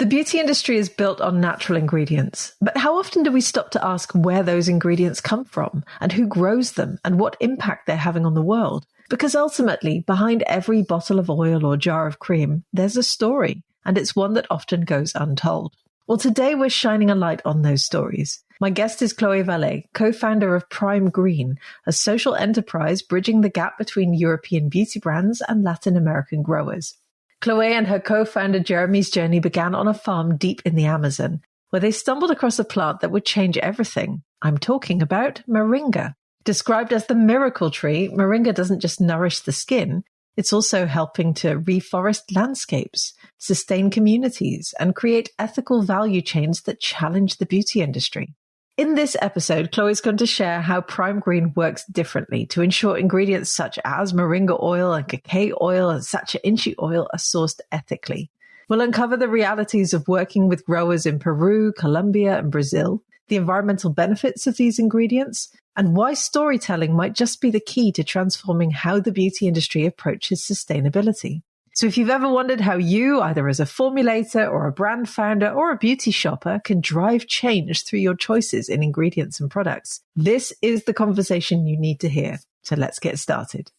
The beauty industry is built on natural ingredients, but how often do we stop to ask where those ingredients come from and who grows them and what impact they're having on the world? Because ultimately, behind every bottle of oil or jar of cream, there's a story, and it's one that often goes untold. Well, today we're shining a light on those stories. My guest is Chloé Vallée, co-founder of Primegreen, a social enterprise bridging the gap between European beauty brands and Latin American growers. Chloé and her co-founder Jeremy's journey began on a farm deep in the Amazon, where they stumbled across a plant that would change everything. I'm talking about moringa. Described as the miracle tree, moringa doesn't just nourish the skin, it's also helping to reforest landscapes, sustain communities, and create ethical value chains that challenge the beauty industry. In this episode, Chloé's going to share how Primegreen works differently to ensure ingredients such as moringa oil and cacao oil and sacha inchi oil are sourced ethically. We'll uncover the realities of working with growers in Peru, Colombia, and Brazil, the environmental benefits of these ingredients, and why storytelling might just be the key to transforming how the beauty industry approaches sustainability. So if you've ever wondered how you, either as a formulator or a brand founder or a beauty shopper, can drive change through your choices in ingredients and products, this is the conversation you need to hear. So let's get started.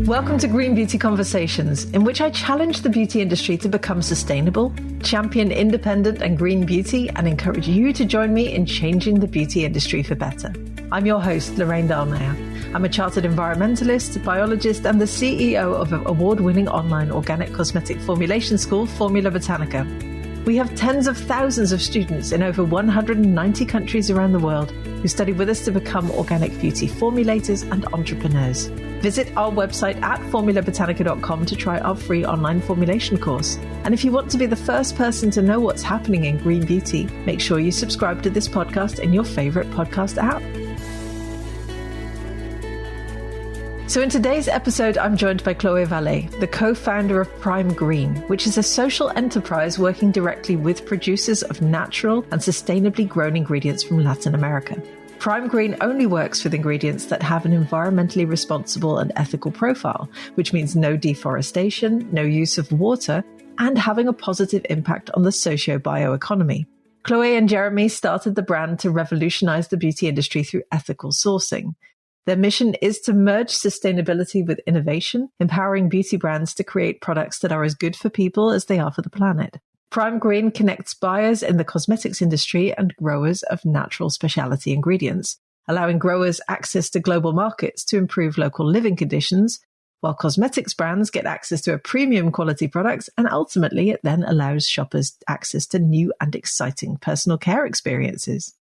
Welcome to Green Beauty Conversations, in which I challenge the beauty industry to become sustainable, champion independent and green beauty, and encourage you to join me in changing the beauty industry for better. I'm your host, Lorraine Dallmeier. I'm a chartered environmentalist, biologist, and the CEO of award-winning online organic cosmetic formulation school, Formula Botanica. We have tens of thousands of students in over 190 countries around the world who study with us to become organic beauty formulators and entrepreneurs. Visit our website at formulabotanica.com to try our free online formulation course. And if you want to be the first person to know what's happening in green beauty, make sure you subscribe to this podcast in your favorite podcast app. So in today's episode, I'm joined by Chloé Vallée, the co-founder of Primegreen, which is a social enterprise working directly with producers of natural and sustainably grown ingredients from Latin America. Primegreen only works with ingredients that have an environmentally responsible and ethical profile, which means no deforestation, no use of water, and having a positive impact on the socio-bioeconomy. Chloé and Jeremy started the brand to revolutionize the beauty industry through ethical sourcing. Their mission is to merge sustainability with innovation, empowering beauty brands to create products that are as good for people as they are for the planet. Primegreen connects buyers in the cosmetics industry and growers of natural specialty ingredients, allowing growers access to global markets to improve local living conditions, while cosmetics brands get access to a premium quality products, and ultimately it then allows shoppers access to new and exciting personal care experiences.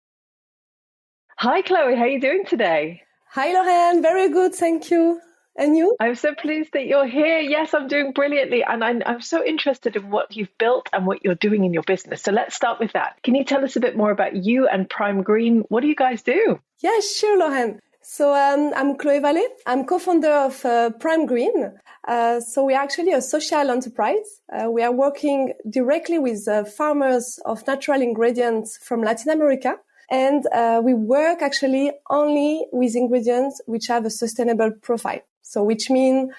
Hi, Chloé. How are you doing today? Hi, Lorraine. Very good. Thank you. And you? I'm so pleased that you're here. Yes, I'm doing brilliantly. And I'm so interested in what you've built and what you're doing in your business. So let's start with that. Can you tell us a bit more about you and Primegreen? What do you guys do? Yeah, sure, Lorraine. So I'm Chloé Vallée. I'm co-founder of Primegreen. So we're actually a social enterprise. We are working directly with farmers of natural ingredients from Latin America. And we work actually only with ingredients which have a sustainable profile. So which mean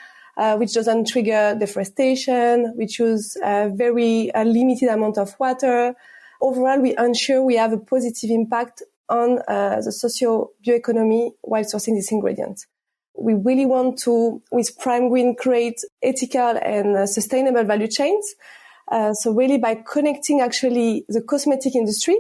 which doesn't trigger deforestation, which use a very limited amount of water. Overall, we ensure we have a positive impact on the socio-bioeconomy while sourcing these ingredients. We really want to, with Primegreen, create ethical and sustainable value chains. So really by connecting actually the cosmetic industry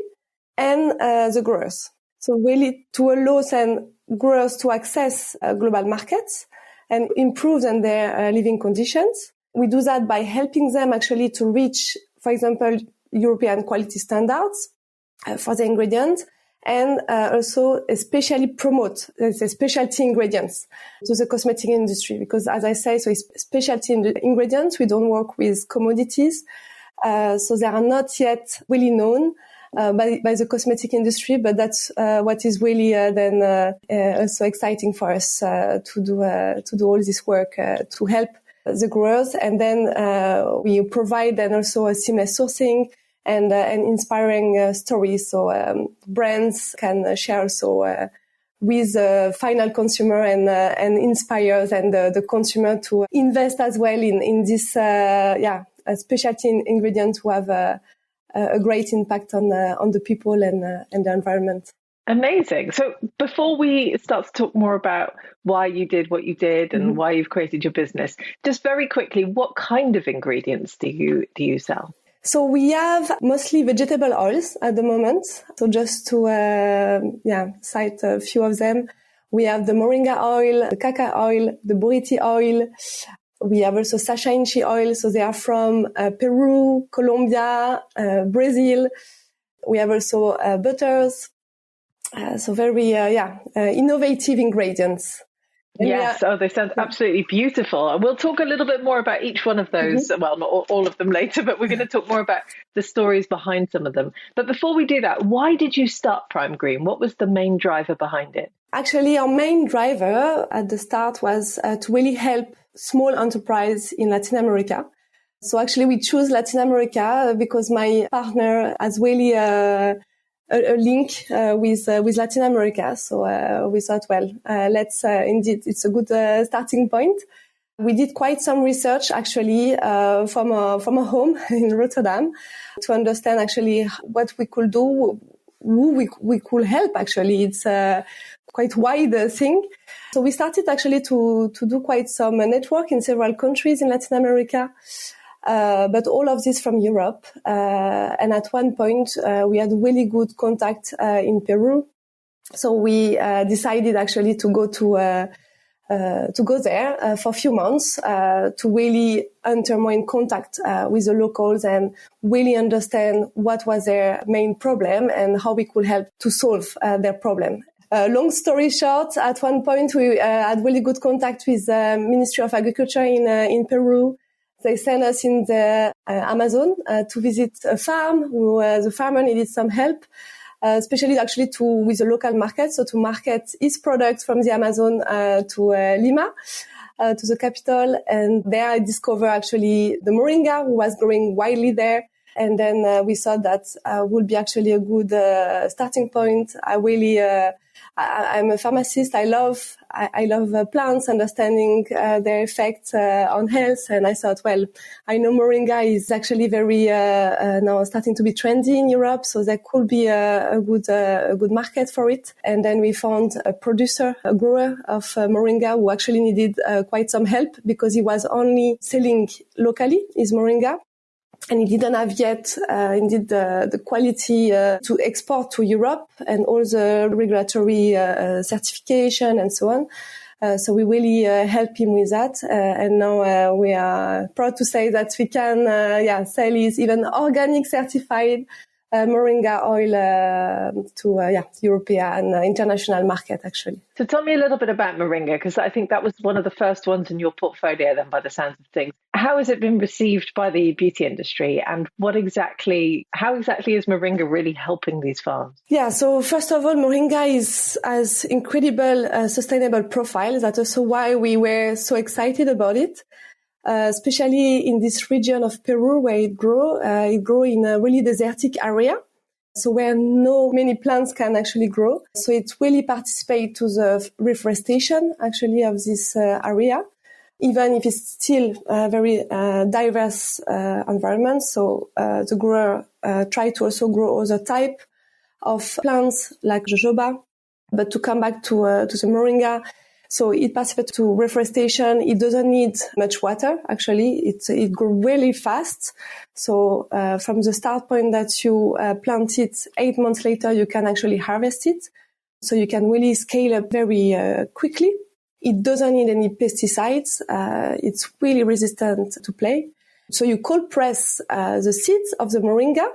and the growers. So really to allow then growers to access global markets and improve then their living conditions. We do that by helping them actually to reach, for example, European quality standards for the ingredients, and also especially promote the specialty ingredients to the cosmetic industry. Because as I say, so it's specialty ingredients. We don't work with commodities. So they are not yet really known by the cosmetic industry, but that's what is really then also exciting for us to do all this work to help the growers, and then we provide then also a seamless sourcing and inspiring stories, so brands can share also with the final consumer and inspires and the consumer to invest as well in this, a specialty ingredient to have a great impact on the people and the environment. Amazing. So before we start to talk more about why you did what you did and why you've created your business, just very quickly, what kind of ingredients do you sell? So we have mostly vegetable oils at the moment. So just to cite a few of them, we have the moringa oil, the caca oil, the buriti oil. We have also sacha inchi oil. So they are from Peru, Colombia, Brazil. We have also butters. So very innovative ingredients. Yes. They sound absolutely beautiful. And we'll talk a little bit more about each one of those. Well, not all of them later, but we're going to talk more about the stories behind some of them. But before we do that, why did you start Primegreen? What was the main driver behind it? Actually, our main driver at the start was to really help small enterprise in Latin America. So actually, we chose Latin America because my partner has really a link with Latin America. So we thought, let's indeed, it's a good starting point. We did quite some research actually from a home in Rotterdam to understand actually what we could do, who we could help. Actually, it's quite wide thing. So we started actually to do quite some network in several countries in Latin America. But all of this from Europe. And at one point, we had really good contact in Peru. So we decided actually to go there for a few months to really enter more in contact with the locals and really understand what was their main problem and how we could help to solve their problem. Long story short, at one point we had really good contact with the Ministry of Agriculture in Peru. They sent us in the Amazon to visit a farm. The farmer needed some help, especially actually with the local market. So to market his products from the Amazon to Lima, to the capital. And there I discovered actually the moringa, who was growing widely there. And then we thought that would be actually a good starting point. I'm a pharmacist. I love plants, understanding their effects on health. And I thought, I know moringa is actually very now starting to be trendy in Europe, so there could be a good market for it. And then we found a grower of moringa who actually needed quite some help because he was only selling locally his moringa. And he didn't have yet, indeed, the quality to export to Europe and all the regulatory certification and so on. So we really help him with that. And now we are proud to say that we can sell his even organic certified moringa oil to European international market, actually. So tell me a little bit about moringa, because I think that was one of the first ones in your portfolio then, by the sounds of things. How has it been received by the beauty industry, and how exactly is moringa really helping these farms? Yeah, so first of all, moringa has incredible sustainable profile. That's also why we were so excited about it. Especially in this region of Peru where it grow in a really desertic area. So where no many plants can actually grow. So it really participates to the reforestation actually of this area, even if it's still a very diverse environment. So the grower try to also grow other type of plants like jojoba. But to come back to the moringa, so it participates to reforestation. It doesn't need much water, actually. It grows really fast. So from the start point that you plant it, 8 months later, you can actually harvest it. So you can really scale up very quickly. It doesn't need any pesticides. It's really resistant to plague. So you cold press the seeds of the moringa.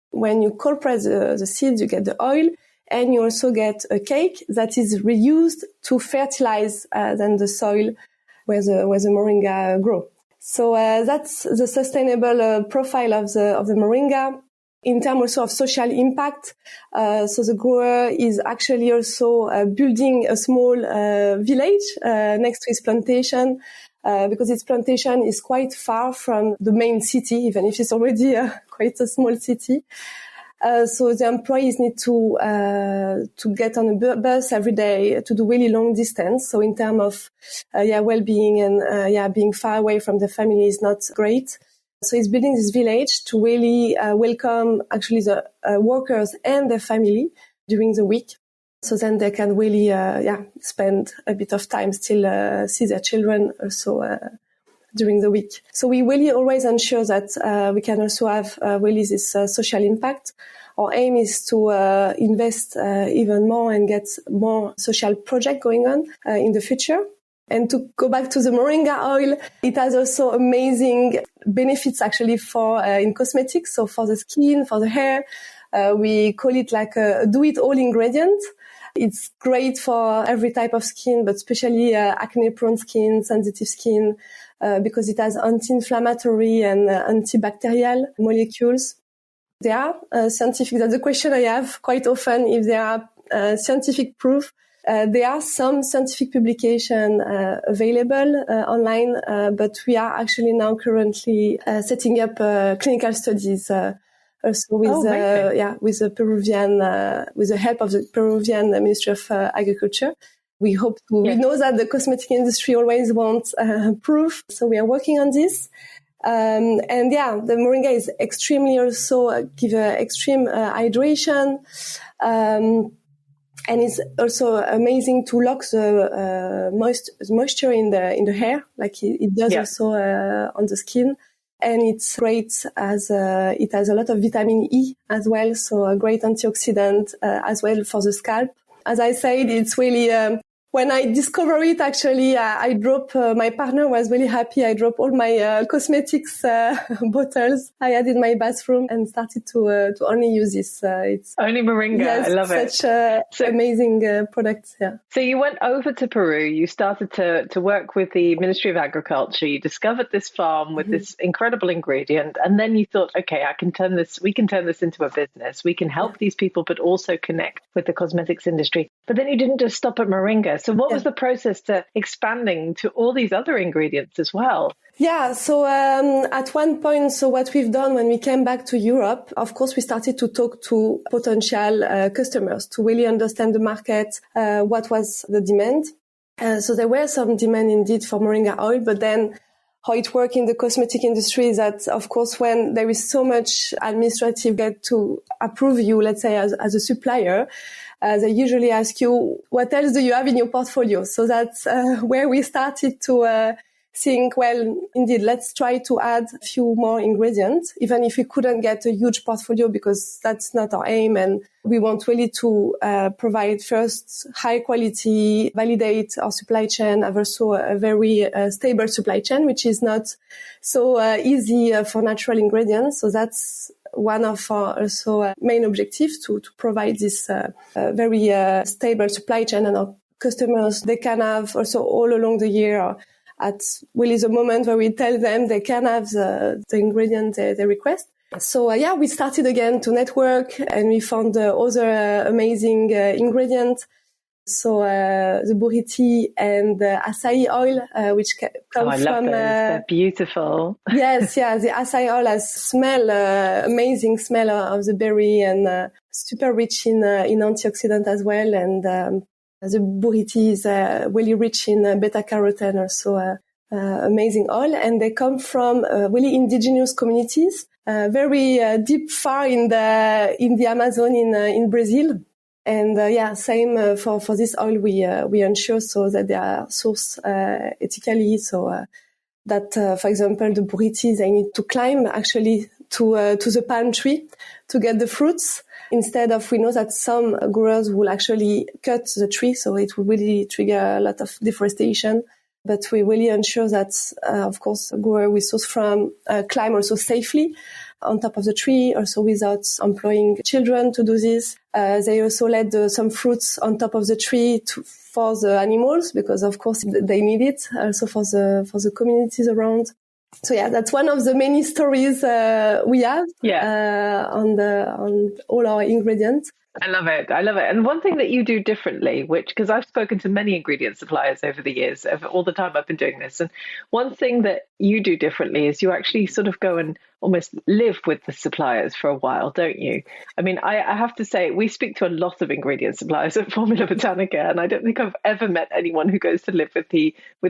When you cold press the seeds, you get the oil. And you also get a cake that is reused to fertilize then the soil where the moringa grow. So that's the sustainable profile of the moringa. In terms also of social impact, so the grower is actually also building a small village next to his plantation, because its plantation is quite far from the main city, even if it's already quite a small city. So the employees need to get on a bus every day to do really long distance. So in terms of, well-being and, being far away from the family is not great. So it's building this village to really welcome actually the workers and their family during the week. So then they can really, spend a bit of time still, see their children also, during the week. So we really always ensure that, we can also have, really this, social impact. Our aim is to, invest, even more and get more social project going on, in the future. And to go back to the moringa oil, it has also amazing benefits actually for, in cosmetics. So for the skin, for the hair, we call it like a do-it-all ingredient. It's great for every type of skin, but especially acne-prone skin, sensitive skin, because it has anti-inflammatory and antibacterial molecules. There are scientific, that's the question I have quite often, if there are scientific proof. There are some scientific publication available online, but we are actually now currently setting up clinical studies also with with the Peruvian with the help of the Peruvian Ministry of Agriculture. We hope to. We know that the cosmetic industry always wants proof, so we are working on this. The moringa is extremely also give extreme hydration. And it's also amazing to lock the moisture in the hair, like it does also on the skin. And it's great as it has a lot of vitamin E as well, so a great antioxidant as well for the scalp. As I said, it's really when I discovered it, actually, I dropped. My partner was really happy. I dropped all my cosmetics bottles I had in my bathroom and started to only use this. It's only moringa. Yes, I love it. Such amazing product. Yeah. So you went over to Peru. You started to work with the Ministry of Agriculture. You discovered this farm with this incredible ingredient, and then you thought, okay, we can turn this into a business. We can help these people, but also connect with the cosmetics industry. But then you didn't just stop at moringa. So what was the process to expanding to all these other ingredients as well? Yeah, so at one point, so what we've done when we came back to Europe, of course, we started to talk to potential customers to really understand the market, what was the demand. So there were some demand indeed for moringa oil, but then how it works in the cosmetic industry is that, of course, when there is so much administrative get to approve you, let's say as a supplier, they usually ask you, what else do you have in your portfolio? So that's where we started to think, well, indeed, let's try to add a few more ingredients, even if we couldn't get a huge portfolio, because that's not our aim. And we want really to provide first high quality, validate our supply chain, have also a very stable supply chain, which is not so easy for natural ingredients. So that's one of our also main objectives to provide this very stable supply chain, and our customers, they can have also all along the year at really the moment where we tell them they can have the ingredient they request. So we started again to network, and we found other amazing ingredients. So the buriti and the acai oil, which come from... those. They're beautiful. Yes, the acai oil has amazing smell of the berry, and super rich in antioxidant as well. And the buriti is really rich in beta-carotene, also amazing oil. And they come from really indigenous communities, very deep, far in the Amazon in Brazil. And same for this oil, we ensure so that they are sourced ethically, so that for example the buriti, they need to climb actually to the palm tree to get the fruits, instead of, we know that some growers will actually cut the tree, so it will really trigger a lot of deforestation. But we really ensure that of course a grower we source from climb also safely on top of the tree, also without employing children to do this. They also let some fruits on top of the tree for the animals, because of course they need it, also for the communities around. So that's one of the many stories we have on all our ingredients. I love it. I love it. And one thing that you do differently, which, because I've spoken to many ingredient suppliers over the years, over all the time I've been doing this. And one thing that you do differently is you actually sort of go and almost live with the suppliers for a while, don't you? I mean, I have to say, we speak to a lot of ingredient suppliers at Formula Botanica, and I don't think I've ever met anyone who goes to live with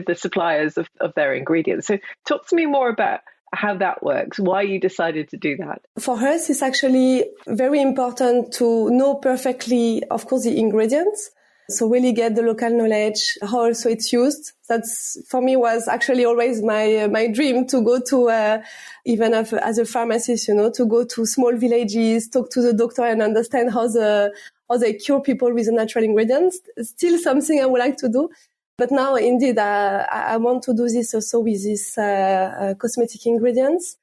the suppliers of their ingredients. So talk to me more about how that works, why you decided to do that. For us, it's actually very important to know perfectly, of course, the ingredients. So really get the local knowledge, how also it's used. That's, for me, was actually always my dream to go to, even as a pharmacist, to go to small villages, talk to the doctor and understand how they cure people with the natural ingredients. Still something I would like to do. But now, indeed, I want to do this also with these cosmetic ingredients.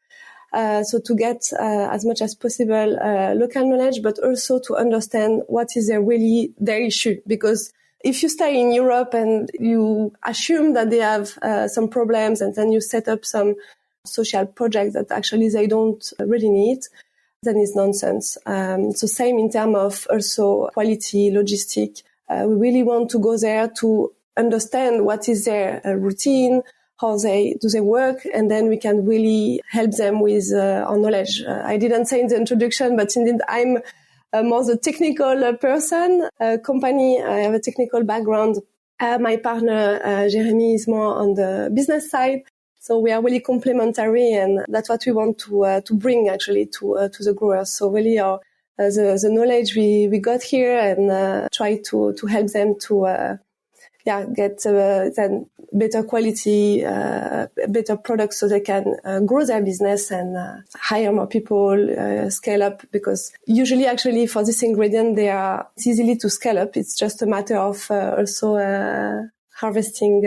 So to get as much as possible local knowledge, but also to understand what is really their issue. Because if you stay in Europe and you assume that they have some problems, and then you set up some social projects that actually they don't really need, then it's nonsense. So same in terms of also quality, logistic. We really want to go there to understand what is their routine, how they work, and then we can really help them with our knowledge. I didn't say in the introduction, but indeed I'm more the technical person. Company, I have a technical background. My partner, Jeremy, is more on the business side. So we are really complementary, and that's what we want to bring actually to the growers. So really the knowledge we got here, and try to help them to get then better quality, better products so they can grow their business and hire more people, scale up. Because usually actually for this ingredient, it's easily to scale up. It's just a matter of also harvesting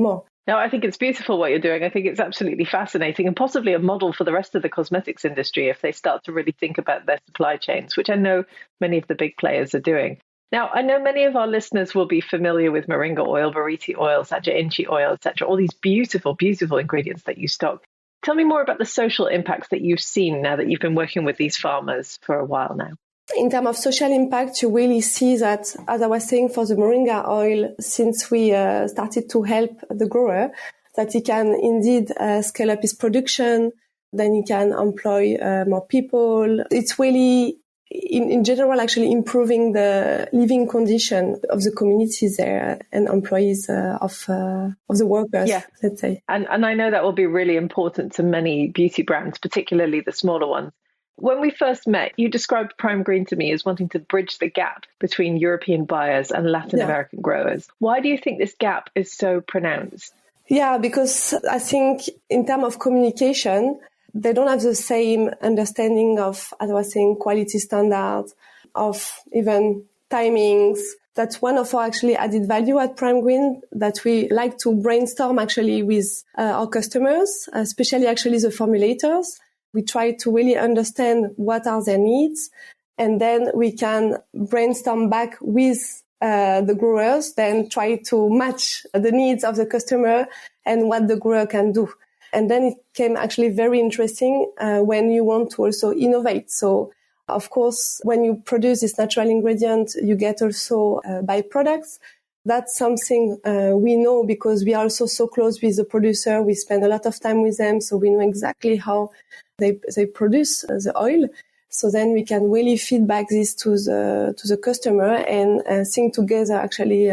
more. No, I think it's beautiful what you're doing. I think it's absolutely fascinating and possibly a model for the rest of the cosmetics industry if they start to really think about their supply chains, which I know many of the big players are doing. Now, I know many of our listeners will be familiar with moringa oil, buriti oil, sacha inchi oil, etc., all these beautiful, beautiful ingredients that you stock. Tell me more about the social impacts that you've seen now that you've been working with these farmers for a while now. In terms of social impact, you really see that, as I was saying, for the moringa oil, since we started to help the grower, that he can indeed scale up his production, then he can employ more people. It's really in general, actually improving the living condition of the communities there and employees of the workers, let's say. And I know that will be really important to many beauty brands, particularly the smaller ones. When we first met, you described Primegreen to me as wanting to bridge the gap between European buyers and Latin American growers. Why do you think this gap is so pronounced? Yeah, because I think in terms of communication, they don't have the same understanding of, as I was saying, quality standards, of even timings. That's one of our actually added value at Primegreen, that we like to brainstorm actually with our customers, especially actually the formulators. We try to really understand what are their needs, and then we can brainstorm back with the growers, then try to match the needs of the customer and what the grower can do. And then it came actually very interesting when you want to also innovate. So, of course, when you produce this natural ingredient, you get also byproducts. That's something we know because we are also so close with the producer. We spend a lot of time with them, so we know exactly how they produce the oil. So then we can really feedback this to the customer and think together actually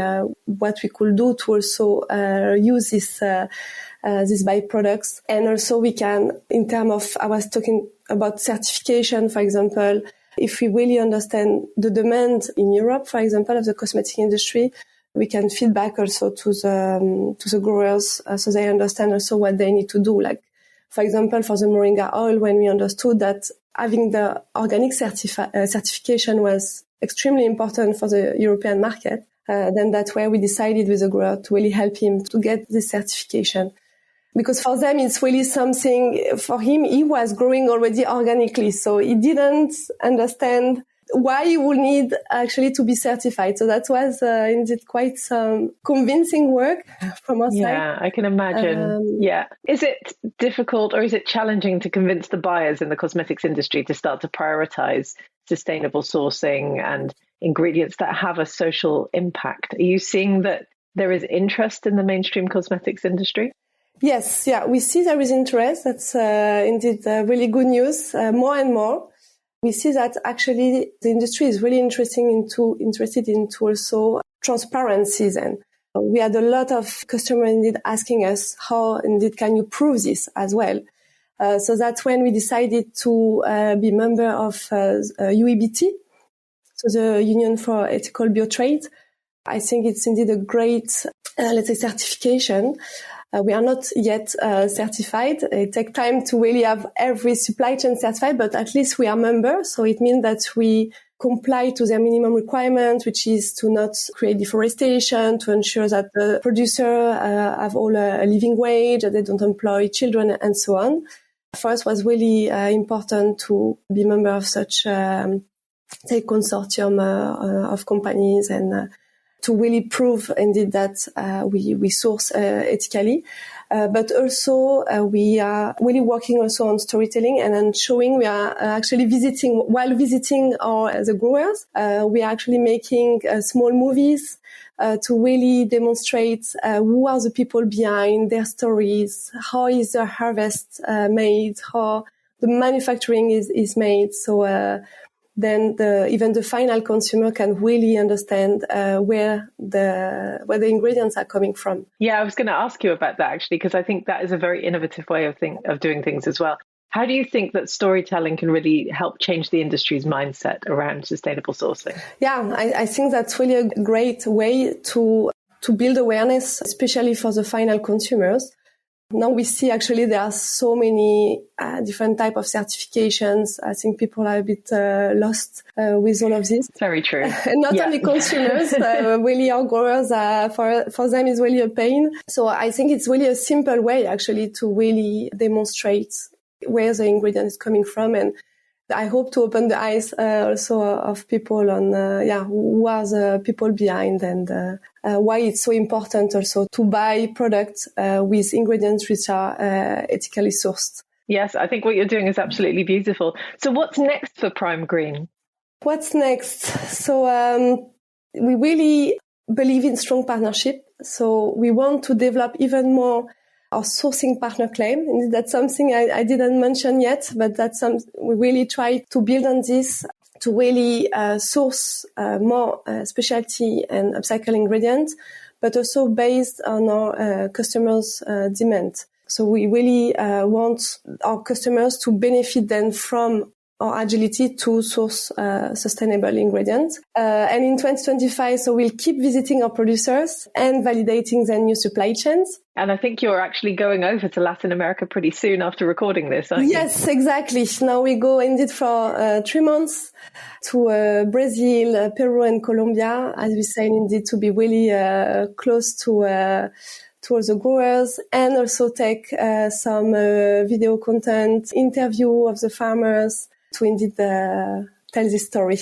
what we could do to also use these byproducts. And also we can, in terms of, I was talking about certification, for example, if we really understand the demand in Europe, for example, of the cosmetic industry, we can feedback also to the growers so they understand also what they need to do. Like, for example, for the moringa oil, when we understood that having the organic certification was extremely important for the European market, then that's where we decided with the grower to really help him to get this certification. Because for them, it's really something, for him, he was growing already organically. So he didn't understand why he would need actually to be certified. So that was indeed quite some convincing work from our side. Yeah, I can imagine. Is it difficult or is it challenging to convince the buyers in the cosmetics industry to start to prioritize sustainable sourcing and ingredients that have a social impact. Are you seeing that there is interest in the mainstream cosmetics industry? Yes, yeah, we see there is interest. That's indeed really good news. More and more, we see that actually the industry is really interested into also transparency. Then we had a lot of customers indeed asking us how indeed can you prove this as well. So that's when we decided to be member of UEBT, so the Union for Ethical Biotrade. I think it's indeed a great, let's say, certification. We are not yet certified. It takes time to really have every supply chain certified, but at least we are members. So it means that we comply to their minimum requirement, which is to not create deforestation, to ensure that the producer have all a living wage, that they don't employ children, and so on. For us, was really important to be member of such a consortium of companies and to really prove indeed that we source ethically. But also we are really working also on storytelling and on showing. We are actually while visiting the growers, we are actually making small movies to really demonstrate who are the people behind their stories, how is the harvest made, how the manufacturing is made. So then even the final consumer can really understand where the ingredients are coming from. Yeah, I was going to ask you about that actually, because I think that is a very innovative way of doing things as well. How do you think that storytelling can really help change the industry's mindset around sustainable sourcing? Yeah, I think that's really a great way to build awareness, especially for the final consumers. Now we see actually there are so many different type of certifications. I think people are a bit lost with all of this. Very true. And not only consumers, really our growers, for them is really a pain. So I think it's really a simple way actually to really demonstrate where the ingredient is coming from. And I hope to open the eyes also of people on who are the people behind and why it's so important also to buy products with ingredients which are ethically sourced. Yes, I think what you're doing is absolutely beautiful. So what's next for Primegreen? What's next? So we really believe in strong partnership. So we want to develop even more our sourcing partner claim. And that's something I didn't mention yet, but that's something we really try to build on this to really source more specialty and upcycle ingredients, but also based on our customers' demand. So we really want our customers to benefit then from our agility to source sustainable ingredients. And in 2025, so we'll keep visiting our producers and validating their new supply chains. And I think you're actually going over to Latin America pretty soon after recording this, aren't you? Yes, exactly. Now we go indeed for 3 months to Brazil, Peru and Colombia, as we say, indeed to be really close to the growers and also take some video content, interview of the farmers to indeed tell this story.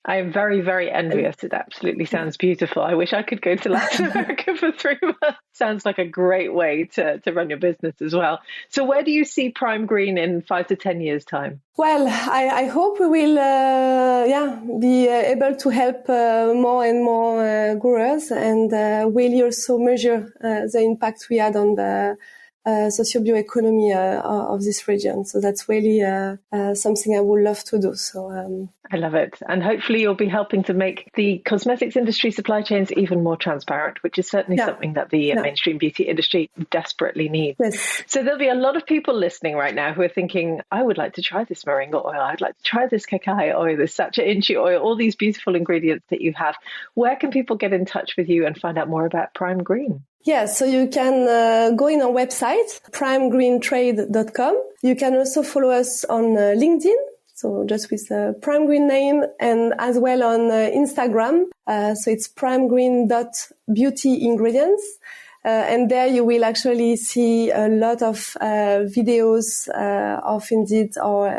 I am very, very envious. It absolutely sounds beautiful. I wish I could go to Latin America for 3 months. Sounds like a great way to run your business as well. So where do you see Primegreen in 5 to 10 years' time? Well, I hope we will be able to help more and more growers and really also measure the impact we had on the socio-bioeconomy of this region. So that's really something I would love to do. So I love it. And hopefully you'll be helping to make the cosmetics industry supply chains even more transparent, which is certainly something that the mainstream beauty industry desperately needs. Yes. So there'll be a lot of people listening right now who are thinking, I would like to try this moringa oil. I'd like to try this cacao oil, this sacha inchi oil, all these beautiful ingredients that you have. Where can people get in touch with you and find out more about Primegreen? Yes, so you can go in our website, primegreentrade.com. You can also follow us on LinkedIn, so just with the Primegreen name, and as well on Instagram. So it's primegreen.beautyingredients. And there you will actually see a lot of videos of indeed our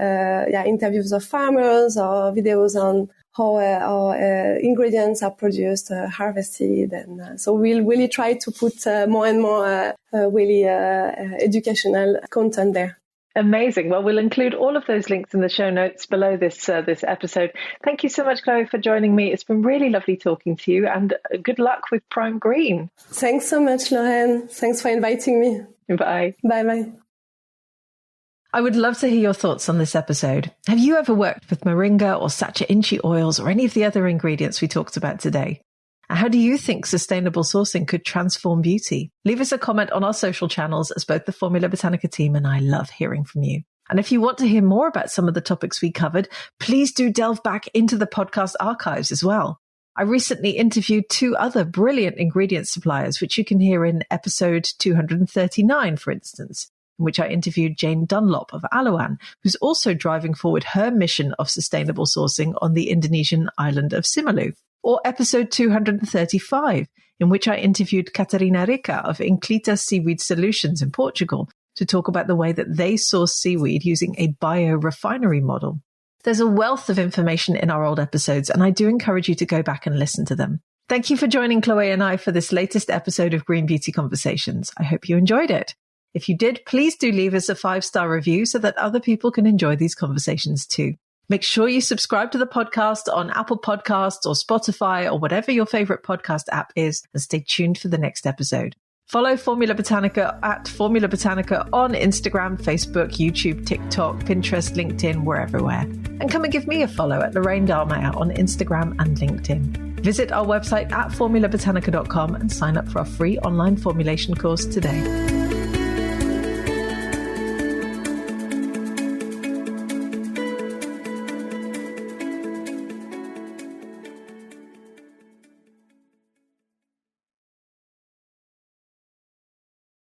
interviews of farmers or videos on how our ingredients are produced, harvested. And so we'll really try to put more and more really educational content there. Amazing. Well, we'll include all of those links in the show notes below this episode. Thank you so much, Chloé, for joining me. It's been really lovely talking to you, and good luck with Primegreen. Thanks so much, Lorraine. Thanks for inviting me. Bye. Bye-bye. I would love to hear your thoughts on this episode. Have you ever worked with moringa or sacha inchi oils or any of the other ingredients we talked about today? And how do you think sustainable sourcing could transform beauty? Leave us a comment on our social channels, as both the Formula Botanica team and I love hearing from you. And if you want to hear more about some of the topics we covered, please do delve back into the podcast archives as well. I recently interviewed 2 other brilliant ingredient suppliers, which you can hear in episode 239, for instance, in which I interviewed Jane Dunlop of Alawan, who's also driving forward her mission of sustainable sourcing on the Indonesian island of Simeulue. Or episode 235, in which I interviewed Catarina Rica of Inclita Seaweed Solutions in Portugal to talk about the way that they source seaweed using a biorefinery model. There's a wealth of information in our old episodes, and I do encourage you to go back and listen to them. Thank you for joining Chloé and I for this latest episode of Green Beauty Conversations. I hope you enjoyed it. If you did, please do leave us a 5-star review so that other people can enjoy these conversations too. Make sure you subscribe to the podcast on Apple Podcasts or Spotify or whatever your favorite podcast app is, and stay tuned for the next episode. Follow Formula Botanica at Formula Botanica on Instagram, Facebook, YouTube, TikTok, Pinterest, LinkedIn, we're everywhere. And come and give me a follow at Lorraine Dallmeier on Instagram and LinkedIn. Visit our website at formulabotanica.com and sign up for our free online formulation course today.